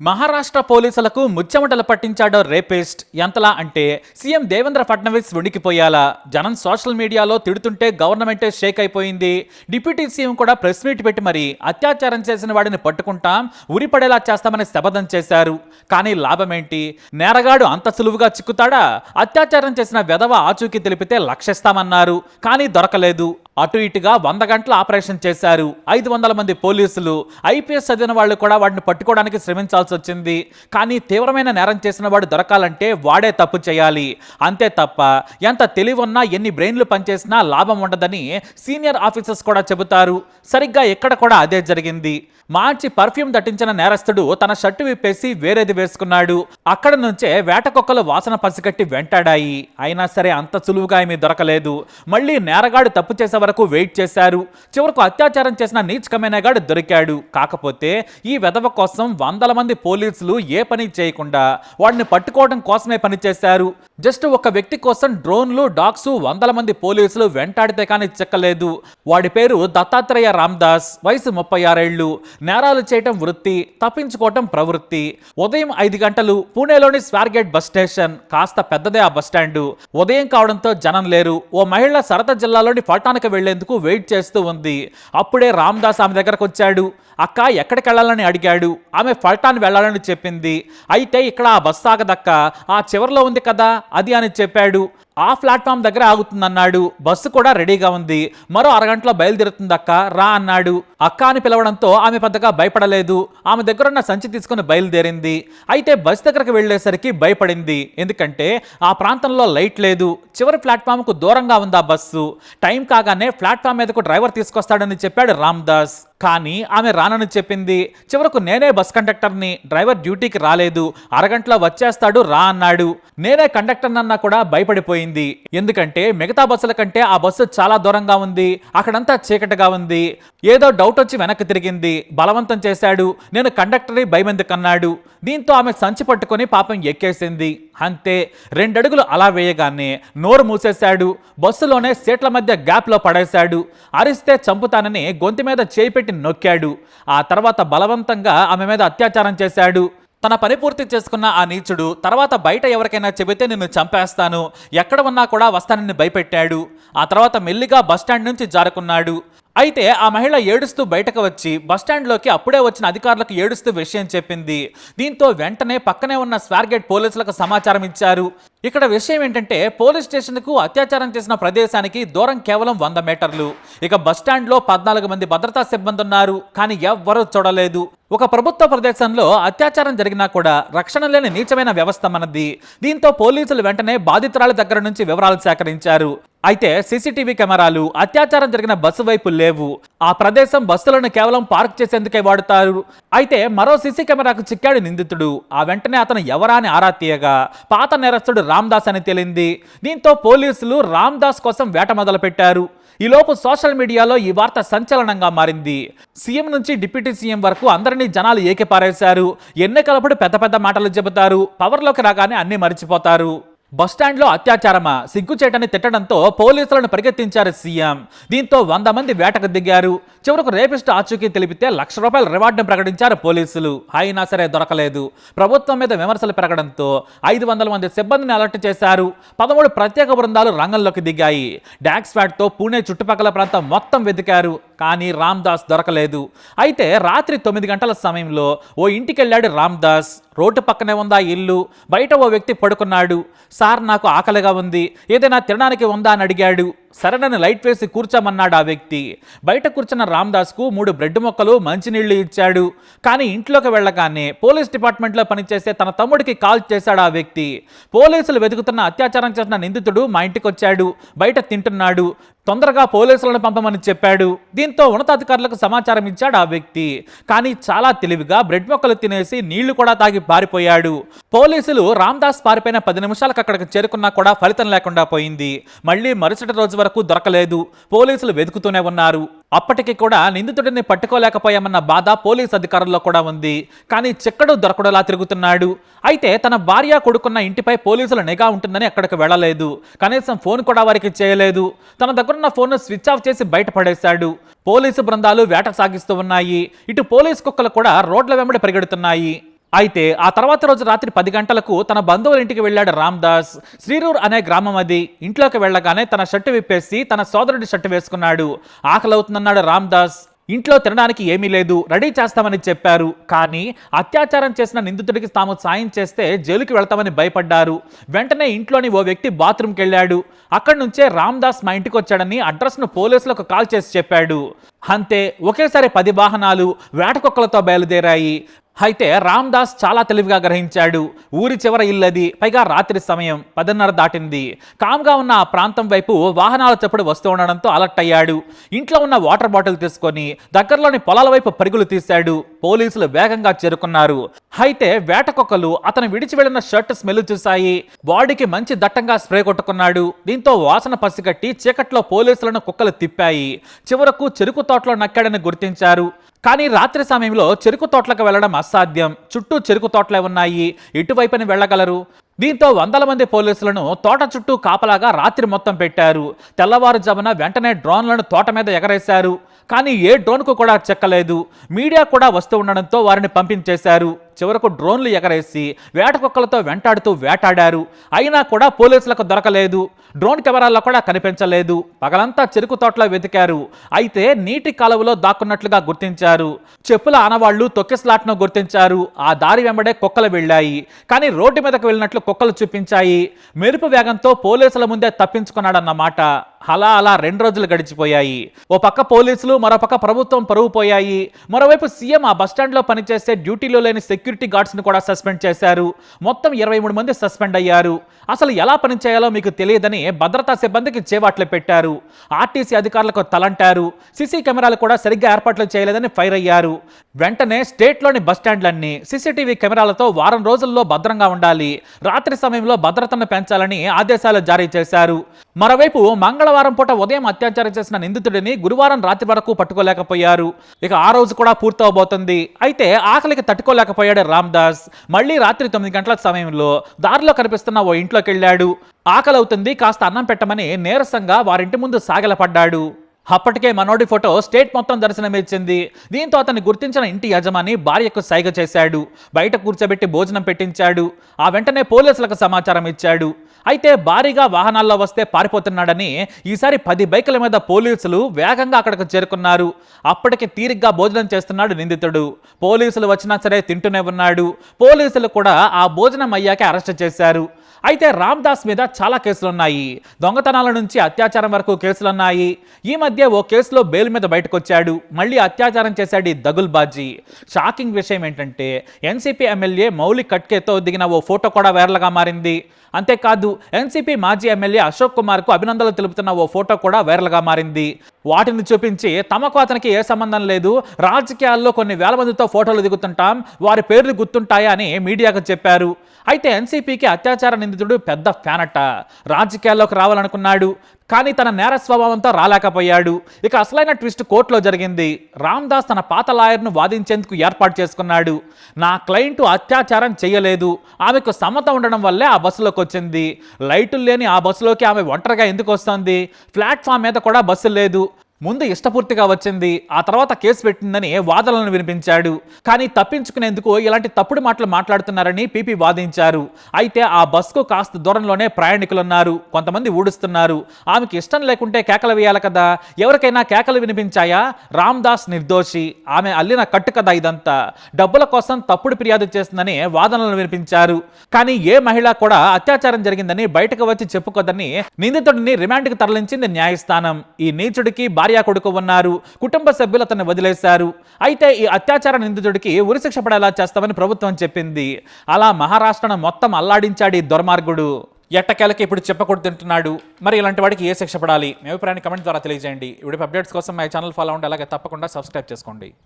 మహారాష్ట్ర పోలీసులకు ముచ్చెమటలు పట్టించాడో రేపిస్ట్. ఎంతలా అంటే సీఎం దేవేంద్ర ఫడ్నవీస్ వణికిపోయాలా. జనం సోషల్ మీడియాలో తిడుతుంటే గవర్నమెంటే షేక్ అయిపోయింది. డిప్యూటీ సీఎం కూడా ప్రెస్ మీట్ పెట్టి మరి అత్యాచారం చేసిన వాడిని పట్టుకుంటాం, ఉరిపడేలా చేస్తామని శపథం చేశారు. కానీ లాభమేంటి? నేరగాడు అంత సులువుగా చిక్కుతాడా? అత్యాచారం చేసిన వెధవ ఆచూకీ తెలిపితే లక్షిస్తామన్నారు, కానీ దొరకలేదు. అటు ఇటుగా 100 గంటల ఆపరేషన్ చేశారు. 500 మంది పోలీసులు, ఐపీఎస్ చదివిన వాళ్ళు కూడా వాడిని పట్టుకోవడానికి శ్రమించాల్సి వచ్చింది. కానీ తీవ్రమైన నేరం చేసిన వాడు దొరకాలంటే వాడే తప్పు చేయాలి. అంతే తప్ప ఎంత తెలివి ఉన్నా ఎన్ని బ్రెయిన్లు పనిచేసినా లాభం ఉండదని సీనియర్ ఆఫీసర్స్ కూడా చెబుతారు. సరిగ్గా ఇక్కడ కూడా అదే జరిగింది. మార్చి పర్ఫ్యూమ్ దట్టించిన నేరస్తుడు తన షర్టు విప్పేసి వేరేది వేసుకున్నాడు. అక్కడ నుంచే వేటకొక్కలు వాసన పసిగట్టి వెంటాడాయి. అయినా సరే అంత సులువుగా ఏమీ దొరకలేదు. మళ్ళీ నేరగాడు తప్పు చేసే వరకు వెయిట్ చేశారు. చివరకు అత్యాచారం చేసిన నీచకమైనగాడు దొరికాడు. కాకపోతే ఈ వెధవ కోసం 100 మంది పోలీసులు ఏ పని చేయకుండా వాడిని పట్టుకోవడం కోసమే పనిచేశారు. జస్ట్ ఒక వ్యక్తి కోసం డ్రోన్లు, డాగ్స్, 100 మంది పోలీసులు వెంటాడితే కానీ చిక్కలేదు. వాడి పేరు దత్తాత్రేయ రామ్దాస్, వయసు 36 ఏళ్లు. నేరాలు చేయటం వృత్తి, తప్పించుకోవటం ప్రవృత్తి. ఉదయం 5 గంటలు పూణేలోని స్వార్గేట్ బస్ స్టేషన్. కాస్త పెద్దదే ఆ బస్ స్టాండ్. ఉదయం కావడంతో జనం లేరు. ఓ మహిళ సరత జిల్లాలోని ఫల్టానికి వెళ్లేందుకు వెయిట్ చేస్తూ ఉంది. అప్పుడే రామ్దాస్ ఆమె దగ్గరకు వచ్చాడు. అక్క, ఎక్కడికి వెళ్ళాలని అడిగాడు. ఆమె ఫల్టాన్ వెళ్ళాలని చెప్పింది. అయితే ఇక్కడ ఆ బస్సు ఆగదక్క, ఆ చివరిలో ఉంది కదా అది అని చెప్పాడు. ఆ ప్లాట్ఫామ్ దగ్గర ఆగుతుందన్నాడు. బస్సు కూడా రెడీగా ఉంది. మరో అరగంటలో బయలుదేరుతుందక్క, రా అన్నాడు. అక్క అని పిలవడంతో ఆమె పెద్దగా భయపడలేదు. ఆమె దగ్గరున్న సంచి తీసుకుని బయలుదేరింది. అయితే బస్ దగ్గరకు వెళ్లేసరికి భయపడింది. ఎందుకంటే ఆ ప్రాంతంలో లైట్ లేదు. చివరి ప్లాట్ఫామ్కు దూరంగా ఉంది ఆ బస్సు. టైం కాగానే ప్లాట్ఫామ్ మీదకు డ్రైవర్ తీసుకొస్తాడని చెప్పాడు రామ్దాస్. కానీ ఆమె రానని చెప్పింది. చివరకు నేనే బస్ కండక్టర్ని, డ్రైవర్ డ్యూటీకి రాలేదు, అరగంటలో వచ్చేస్తాడు రా అన్నాడు. నేనే కండక్టర్ అన్నా కూడా భయపడిపోయింది. ఎందుకంటే మిగతా బస్సుల కంటే ఆ బస్సు చాలా దూరంగా ఉంది. అక్కడంతా చీకటిగా ఉంది. ఏదో డౌట్ వచ్చి వెనక్కి తిరిగింది. బలవంతం చేశాడు. నేను కండక్టర్ని భయమెందుకన్నాడు. దీంతో ఆమె సంచి పట్టుకొని పాపం ఎక్కేసింది. అంతే, 2 అడుగులు అలా వేయగానే నోరు మూసేశాడు. బస్సులోనే సీట్ల మధ్య గ్యాప్లో పడేశాడు. అరిస్తే చంపుతానని గొంతు మీద చేయి పెట్టి నొక్కాడు. ఆ తర్వాత బలవంతంగా ఆమె మీద అత్యాచారం చేశాడు. తన పని పూర్తి చేసుకున్న ఆ నీచుడు తర్వాత బయట ఎవరికైనా చెబితే నిన్ను చంపేస్తాను, ఎక్కడ ఉన్నా కూడా వస్తానని భయపెట్టాడు. ఆ తర్వాత మెల్లిగా బస్టాండ్ నుంచి జారుకున్నాడు. అయితే ఆ మహిళ ఏడుస్తూ బయటకు వచ్చి బస్టాండ్లోకి అప్పుడే వచ్చిన అధికారులకు ఏడుస్తూ విషయం చెప్పింది. దీంతో వెంటనే పక్కనే ఉన్న స్వార్గేట్ పోలీసులకు సమాచారం ఇచ్చారు. ఇక్కడ విషయం ఏంటంటే పోలీస్ స్టేషన్కు అత్యాచారం చేసిన ప్రదేశానికి దూరం కేవలం 100 మీటర్లు. ఇక బస్టాండ్లో 14 మంది భద్రతా సిబ్బంది ఉన్నారు. కానీ ఎవ్వరూ చూడలేదు. ఒక ప్రభుత్వ ప్రదేశంలో అత్యాచారం జరిగినా కూడా రక్షణ లేని నీచమైన వ్యవస్థ మనది. దీంతో పోలీసులు వెంటనే బాధితురాల దగ్గర నుంచి వివరాలు సేకరించారు. అయితే సీసీటీవీ కెమెరాలు అత్యాచారం జరిగిన బస్సు వైపు లేవు. ఆ ప్రదేశం బస్సులను కేవలం పార్క్ చేసేందుకే వాడుతారు. అయితే మరో సీసీ కెమెరాకు చిక్కాడు నిందితుడు. ఆ వెంటనే అతను ఎవరా అని ఆరా తీయగా పాత నేరస్తుడు రామ్దాస్ అని తేలింది. దీంతో పోలీసులు రామ్దాస్ కోసం వేట మొదలుపెట్టారు. ఈలోపు సోషల్ మీడియాలో ఈ వార్త సంచలనంగా మారింది. సీఎం నుంచి డిప్యూటీ సీఎం వరకు అందరినీ జనాలు ఏకిపారేశారు. ఎన్నికలప్పుడు పెద్ద పెద్ద మాటలు చెబుతారు, పవర్లోకి రాగానే అన్నీ మర్చిపోతారు. బస్టాండ్లో అత్యాచారమా, సిగ్గుచేటని తిట్టడంతో పోలీసులను పరిగెత్తించారు సీఎం. దీంతో 100 మంది వేటకు దిగారు. చివరకు రేపిస్ట్ ఆచూకీ తెలిపితే ₹1,00,000 రివార్డును ప్రకటించారు పోలీసులు. అయినా సరే దొరకలేదు. ప్రభుత్వం మీద విమర్శలు పెరగడంతో 500 మంది సిబ్బందిని అలర్ట్ చేశారు. 13 ప్రత్యేక బృందాలు రంగంలోకి దిగాయి. డాగ్ స్క్వాడ్తో పూణే చుట్టుపక్కల ప్రాంతం మొత్తం వెతికారు. కానీ రామ్దాస్ దొరకలేదు. అయితే రాత్రి 9 గంటల సమయంలో ఓ ఇంటికి వెళ్ళాడు రామ్దాస్. రోడ్డు పక్కనే ఉందా ఇల్లు. బయట ఓ వ్యక్తి పడుకున్నాడు. సార్, నాకు ఆకలిగా ఉంది, ఏదైనా తినడానికి ఉందా అని అడిగాడు. సరేనని లైట్ వేసి కూర్చోమన్నాడు ఆ వ్యక్తి. బయట కూర్చున్న రామ్దాస్కు 3 బ్రెడ్ ముక్కలు, మంచినీళ్లు ఇచ్చాడు. కానీ ఇంట్లోకి వెళ్ళగానే పోలీస్ డిపార్ట్మెంట్లో పనిచేసే తన తమ్ముడికి కాల్ చేశాడు ఆ వ్యక్తి. పోలీసులు వెతుకుతున్న అత్యాచారం చేసిన నిందితుడు మా ఇంటికి వచ్చాడు, బయట తింటున్నాడు, తొందరగా పోలీసులను పంపమని చెప్పాడు. దీంతో ఉన్నతాధికారులకు సమాచారం ఇచ్చాడు ఆ వ్యక్తి. కానీ చాలా తెలివిగా బ్రెడ్ మొక్కలు తినేసి నీళ్లు కూడా తాగి పారిపోయాడు. పోలీసులు రామ్దాస్ పారిపోయిన 10 నిమిషాలకు అక్కడికి చేరుకున్నా కూడా ఫలితం లేకుండా పోయింది. మళ్ళీ మరుసటి రోజు వరకు దొరకలేదు. పోలీసులు వెతుకుతూనే ఉన్నారు. అప్పటికి కూడా నిందితుడిని పట్టుకోలేకపోయామన్న బాధ పోలీస్ అధికారుల్లో కూడా ఉంది. కానీ చిక్కడు దొరకడలా తిరుగుతున్నాడు. అయితే తన భార్య కొడుకున్న ఇంటిపై పోలీసుల నిఘా ఉంటుందని అక్కడికి వెళ్ళలేదు. కనీసం ఫోన్ కూడా వారికి చేయలేదు. తన దగ్గరున్న ఫోన్ను స్విచ్ ఆఫ్ చేసి బయటపడేశాడు. పోలీసు బృందాలు వేట సాగిస్తూ ఉన్నాయి. ఇటు పోలీసు కుక్కలు కూడా రోడ్ల వెంబడి పరిగెడుతున్నాయి. అయితే ఆ తర్వాత రోజు రాత్రి 10 గంటలకు తన బంధువుల ఇంటికి వెళ్ళాడు రామ్దాస్. శ్రీరూర్ అనే గ్రామం అది. ఇంట్లోకి వెళ్ళగానే తన షర్టు విప్పేసి తన సోదరుడి షర్టు వేసుకున్నాడు. ఆకలవుతుందన్నాడు రామ్దాస్. ఇంట్లో తినడానికి ఏమీ లేదు, రెడీ చేస్తామని చెప్పారు. కానీ అత్యాచారం చేసిన నిందితుడికి తాము సాయం చేస్తే జైలుకి వెళ్తామని భయపడ్డారు. వెంటనే ఇంట్లోని ఓ వ్యక్తి బాత్రూమ్కి వెళ్ళాడు. అక్కడి నుంచే రామ్దాస్ మా ఇంటికి వచ్చాడని అడ్రస్ను పోలీసులకు కాల్ చేసి చెప్పాడు. అంతే, ఒకేసారి 10 వాహనాలు వేటకుక్కలతో బయలుదేరాయి. అయితే రామ్దాస్ చాలా తెలివిగా గ్రహించాడు. ఊరి చివర ఇల్లది, పైగా రాత్రి సమయం 10:30 దాటింది. కామ్గా ఉన్న ఆ ప్రాంతం వైపు వాహనాల చప్పుడు వస్తూ ఉండడంతో అలర్ట్ అయ్యాడు. ఇంట్లో ఉన్న వాటర్ బాటిల్ తీసుకొని దగ్గరలోని పొలాల వైపు పరుగులు తీశాడు. పోలీసులు వేగంగా చేరుకున్నారు. అయితే వేటకొక్కలు అతను విడిచి వెళ్లిన షర్ట్ స్మెల్ చూశాయి. బాడీకి మంచి దట్టంగా స్ప్రే కొట్టుకున్నాడు. దీంతో వాసన పసిగట్టి చీకట్లో పోలీసులను కుక్కలు తిప్పాయి. చివరకు చెరుకు తోటలో నక్కాడని గుర్తించారు. కానీ రాత్రి సమయంలో చెరుకు తోటలకు వెళ్లడం అసాధ్యం. చుట్టూ చెరుకు తోటలే ఉన్నాయి, ఎటువైపుని వెళ్ళగలరు? దీంతో వందల మంది పోలీసులను తోట చుట్టూ కాపలాగా రాత్రి మొత్తం పెట్టారు. తెల్లవారుజామున వెంటనే డ్రోన్లను తోట మీద ఎగరేశారు. కానీ ఏ డ్రోన్కు కూడా చెక్కలేదు. మీడియా కూడా వస్తూ ఉండడంతో వారిని పంపించేశారు. చివరకు డ్రోన్లు ఎగరేసి వేటకుక్కలతో వెంటాడుతూ వేటాడారు. అయినా కూడా పోలీసులకు దొరకలేదు. డ్రోన్ కెమెరాల్లో కూడా కనిపించలేదు. పగలంతా చెరుకు తోటలో వెతికారు. అయితే నీటి కాలువలో దాక్కున్నట్లుగా గుర్తించారు. చెప్పుల ఆనవాళ్లు తొక్కిస్లాట్ను గుర్తించారు. ఆ దారి వెంబడే కుక్కలు వెళ్ళాయి. కానీ రోడ్డు మీదకు వెళ్ళినట్లు కుక్కలు చూపించాయి. మెరుపు వేగంతో పోలీసుల ముందే తప్పించుకున్నాడన్నమాట. అలా 2 రోజులు గడిచిపోయాయి. ఓ పక్క పోలీసులు, మరో పక్క ప్రభుత్వం పరువు పోయాయి. మరోవైపు సీఎం ఆ బస్టాండ్లో పనిచేసే డ్యూటీలో లేని సెక్యూరిటీ గార్డ్స్ని కూడా సస్పెండ్ చేశారు. మొత్తం 23 మంది సస్పెండ్ అయ్యారు. అసలు ఎలా పనిచేయాలో మీకు తెలియదని భద్రతా సిబ్బందికి చేవాట్లు పెట్టారు. ఆర్టీసీ అధికారులకు తలంటారు. సీసీ కెమెరాలు కూడా సరిగ్గా ఏర్పాట్లు చేయలేదని ఫైర్ అయ్యారు. వెంటనే స్టేట్లోని బస్టాండ్లన్నీ సీసీటీవీ కెమెరాలతో వారం రోజుల్లో భద్రంగా ఉండాలి. రాత్రి సమయంలో భద్రతను పెంచాలని ఆదేశాలు జారీ చేశారు. మరోవైపు మంగళవారం పూట ఉదయం అత్యాచారం చేసిన నిందితుడిని గురువారం రాత్రి వరకు పట్టుకోలేకపోయారు. ఇక ఆ రోజు కూడా పూర్తవబోతుంది. అయితే ఆకలికి తట్టుకోలేకపోయాడు రామ్దాస్. మళ్ళీ రాత్రి 9 గంటల సమయంలో దారిలో కనిపిస్తున్న ఓ ఇంట్లోకి వెళ్ళాడు. ఆకలవుతుంది, కాస్త అన్నం పెట్టమని నీరసంగా వారింటి ముందు సాగలపడ్డాడు. అప్పటికే మనోడి ఫోటో స్టేట్ మొత్తం దర్శనమిచ్చింది. దీంతో అతన్ని గుర్తించిన ఇంటి యజమాని భార్యకు సైగ చేశాడు. బయట కూర్చోబెట్టి భోజనం పెట్టించాడు. ఆ వెంటనే పోలీసులకు సమాచారం ఇచ్చాడు. అయితే భారీగా వాహనాల్లో వస్తే పారిపోతున్నాడని ఈసారి 10 బైకుల మీద పోలీసులు వేగంగా అక్కడికి చేరుకున్నారు. అప్పటికి తీరిగ్గా భోజనం చేస్తున్నాడు నిందితుడు. పోలీసులు వచ్చినా సరే తింటూనే ఉన్నాడు. పోలీసులు కూడా ఆ భోజనం అయ్యాకే అరెస్ట్ చేశారు. అయితే రామ్దాస్ మీద చాలా కేసులున్నాయి. దొంగతనాల నుంచి అత్యాచారం వరకు కేసులున్నాయి. ఈ మధ్య ఓ కేసులో బెయిల్ మీద బయటకు వచ్చాడు. మళ్ళీ అత్యాచారం చేశాడు ఈ దగుల్బాజీ. షాకింగ్ విషయం ఏంటంటే ఎన్సీపీ ఎమ్మెల్యే మౌలి కట్కేతో దిగిన ఓ ఫోటో కూడా వైరల్గా మారింది. అంతేకాదు ఎన్సీపీ మాజీ ఎమ్మెల్యే అశోక్ కుమార్కు అభినందనలు తెలుపుతున్న ఓ ఫోటో కూడా వైరల్గా మారింది. వాటిని చూపించి తమకు అతనికి ఏ సంబంధం లేదు, రాజకీయాల్లో కొన్ని వేల మందితో ఫోటోలు దిగుతుంటాం, వారి పేర్లు గుర్తుంటాయా అని మీడియాకు చెప్పారు. అయితే ఎన్సీపీకి అత్యాచార నిందితుడు పెద్ద ఫ్యాన్ అట. రాజకీయాల్లోకి రావాలనుకున్నాడు, కానీ తన నేర స్వభావంతో రాలేకపోయాడు. ఇక అసలైన ట్విస్ట్ కోర్టులో జరిగింది. రామ్దాస్ తన పాత లాయర్ను వాదించేందుకు ఏర్పాటు చేసుకున్నాడు. నా క్లయింట్ అత్యాచారం చేయలేదు, ఆమెకు సమ్మతం ఉండడం వల్లే ఆ బస్సులోకి వచ్చింది. లైటులు లేని ఆ బస్సులోకి ఆమె ఒంటరిగా ఎందుకు వస్తుంది? ప్లాట్ఫామ్ మీద కూడా బస్సు లేదు. ముందు ఇష్టపూర్తిగా వచ్చింది, ఆ తర్వాత కేసు పెట్టిందని వాదనలను వినిపించాడు. కానీ తప్పించుకునేందుకు ఇలాంటి తప్పుడు మాటలు మాట్లాడుతున్నారని పీపీ వాదించారు. అయితే ఆ బస్కు కాస్త దూరంలోనే ప్రయాణికులున్నారు. కొంతమంది ఊడుస్తున్నారు. ఆమెకి ఇష్టం లేకుంటే కేకలు వేయాలి కదా. ఎవరికైనా కేకలు వినిపించాయా? రామ్దాస్ నిర్దోషి, ఆమె అల్లిన కట్టు కదా ఇదంతా. డబ్బుల కోసం తప్పుడు ఫిర్యాదు చేస్తుందని వాదనలు వినిపించారు. కానీ ఏ మహిళ కూడా అత్యాచారం జరిగిందని బయటకు వచ్చి చెప్పుకోదని నిందితుడిని రిమాండ్కి తరలించింది న్యాయస్థానం. ఈ నీచుడికి భార్య కొడుకు ఉన్నారు. కుటుంబ సభ్యులు అతన్ని వదిలేశారు. అయితే ఈ అత్యాచార నిందితుడికి ఉరిశిక్ష పడేలా చేస్తామని ప్రభుత్వం చెప్పింది. అలా మహారాష్ట్రను మొత్తం అల్లాడించాడు ఈ దుర్మార్గుడు. ఎట్టకేలకి ఇప్పుడు చెప్పకూడదు తింటున్నాడు. మరి ఇలాంటి వాడికి ఏ శిక్ష పడాలి? మీ అభిప్రాయాన్ని కమెంట్ ద్వారా తెలియజేయండి. వీడియో అప్డేట్స్ కోసం మా ఛానల్ ఫాలో అవ్వండి. అలాగే తప్పకుండా సబ్స్క్రైబ్ చేసుకోండి.